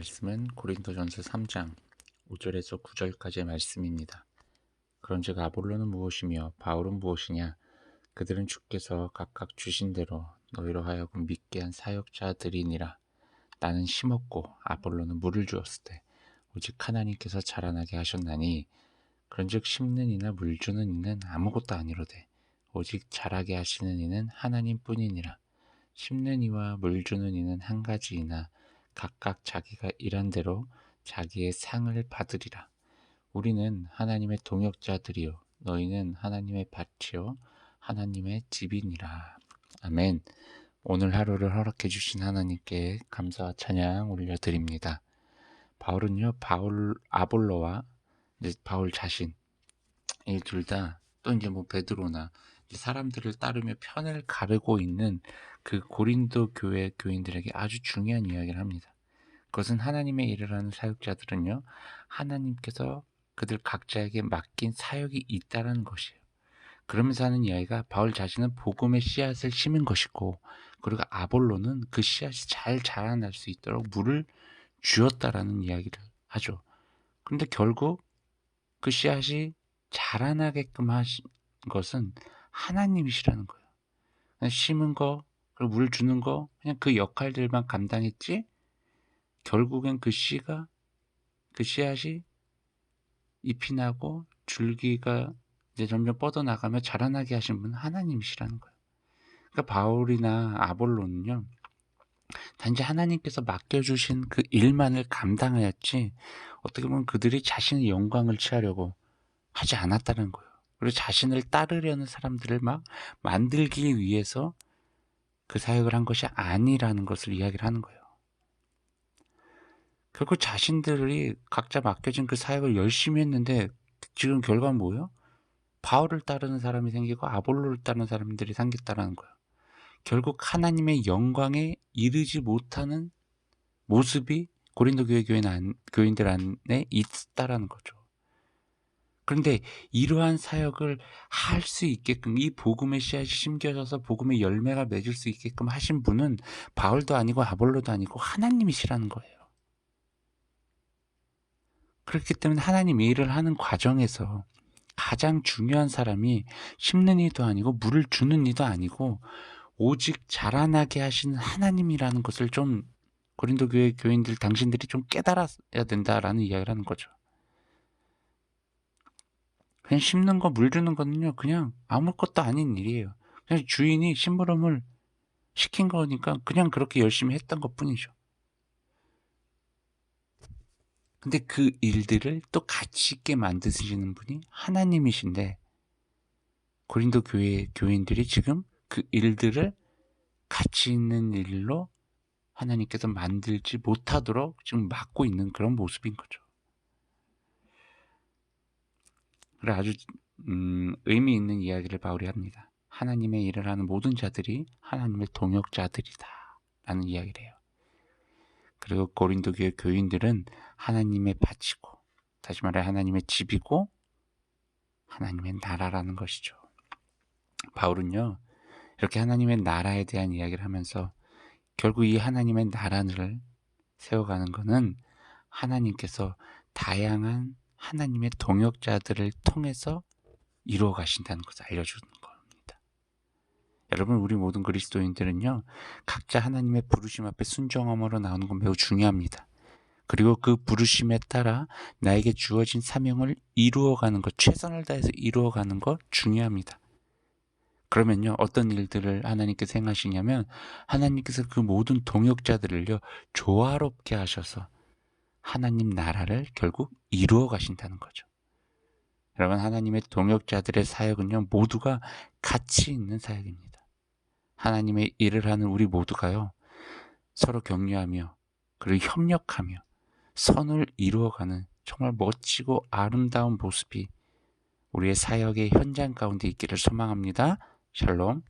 말씀은 고린도전서 3장 5절에서 9절까지의 말씀입니다. 그런즉 아볼로는 무엇이며 바울은 무엇이냐? 그들은 주께서 각각 주신 대로 너희로 하여금 믿게 한 사역자들이니라. 나는 심었고 아볼로는 물을 주었을 때 오직 하나님께서 자라나게 하셨나니, 그런즉 심는 이나 물 주는 이는 아무것도 아니로되 오직 자라게 하시는 이는 하나님뿐이니라. 심는 이와 물 주는 이는 한 가지이나 각각 자기가 일한 대로 자기의 상을 받으리라. 우리는 하나님의 동역자들이요 너희는 하나님의 밭이요 하나님의 집이니라. 아멘. 오늘 하루를 허락해 주신 하나님께 감사와 찬양 올려드립니다. 바울은요, 아볼로와 이제 바울 자신, 이 둘 다, 또 이제 베드로나 사람들을 따르며 편을 가르고 있는 그 고린도 교회 교인들에게 아주 중요한 이야기를 합니다. 그것은 하나님의 일을 하는 사역자들은요, 하나님께서 그들 각자에게 맡긴 사역이 있다라는 것이에요. 그러면서 하는 이야기가, 바울 자신은 복음의 씨앗을 심은 것이고, 그리고 아볼로는 그 씨앗이 잘 자라날 수 있도록 물을 주었다라는 이야기를 하죠. 그런데 결국 그 씨앗이 자라나게끔 하신 것은 하나님이시라는 거예요. 그냥 심은 거, 그리고 물 주는 거, 그냥 그 역할들만 감당했지, 결국엔 그 씨앗이 잎이 나고 줄기가 이제 점점 뻗어나가며 자라나게 하신 분은 하나님이시라는 거예요. 그러니까 바울이나 아볼로는요, 단지 하나님께서 맡겨주신 그 일만을 감당하였지, 어떻게 보면 그들이 자신의 영광을 취하려고 하지 않았다는 거예요. 그리고 자신을 따르려는 사람들을 막 만들기 위해서 그 사역을 한 것이 아니라는 것을 이야기를 하는 거예요. 결국 자신들이 각자 맡겨진 그 사역을 열심히 했는데 지금 결과는 뭐예요? 바울을 따르는 사람이 생기고 아볼로를 따르는 사람들이 생겼다는 거예요. 결국 하나님의 영광에 이르지 못하는 모습이 고린도 교회 교인들 안에 있다라는 거죠. 그런데 이러한 사역을 할 수 있게끔, 이 복음의 씨앗이 심겨져서 복음의 열매가 맺을 수 있게끔 하신 분은 바울도 아니고 아볼로도 아니고 하나님이시라는 거예요. 그렇기 때문에 하나님 일을 하는 과정에서 가장 중요한 사람이 심는 이도 아니고 물을 주는 이도 아니고 오직 자라나게 하시는 하나님이라는 것을 좀 고린도 교회 교인들, 당신들이 좀 깨달아야 된다라는 이야기를 하는 거죠. 그냥 심는 거, 물 주는 거는요, 그냥 아무것도 아닌 일이에요. 그냥 주인이 심부름을 시킨 거니까 그냥 그렇게 열심히 했던 것 뿐이죠. 근데 그 일들을 또 가치 있게 만드시는 분이 하나님이신데, 고린도 교회 교인들이 지금 그 일들을 가치 있는 일로 하나님께서 만들지 못하도록 지금 막고 있는 그런 모습인 거죠. 그래, 아주 의미 있는 이야기를 바울이 합니다. 하나님의 일을 하는 모든 자들이 하나님의 동역자들이다 라는 이야기를 해요. 그리고 고린도 교회 교인들은 하나님의 밭이고, 다시 말해 하나님의 집이고 하나님의 나라라는 것이죠. 바울은요, 이렇게 하나님의 나라에 대한 이야기를 하면서 결국 이 하나님의 나라를 세워가는 것은 하나님께서 다양한 하나님의 동역자들을 통해서 이루어 가신다는 것을 알려주는 겁니다. 여러분, 우리 모든 그리스도인들은요, 각자 하나님의 부르심 앞에 순종함으로 나오는 건 매우 중요합니다. 그리고 그 부르심에 따라 나에게 주어진 사명을 이루어가는 것, 최선을 다해서 이루어가는 것 중요합니다. 그러면요, 어떤 일들을 하나님께서 행하시냐면, 하나님께서 그 모든 동역자들을요, 조화롭게 하셔서 하나님 나라를 결국 이루어 가신다는 거죠. 여러분, 하나님의 동역자들의 사역은요, 모두가 가치 있는 사역입니다. 하나님의 일을 하는 우리 모두가요, 서로 격려하며 그리고 협력하며 선을 이루어가는 정말 멋지고 아름다운 모습이 우리의 사역의 현장 가운데 있기를 소망합니다. 샬롬.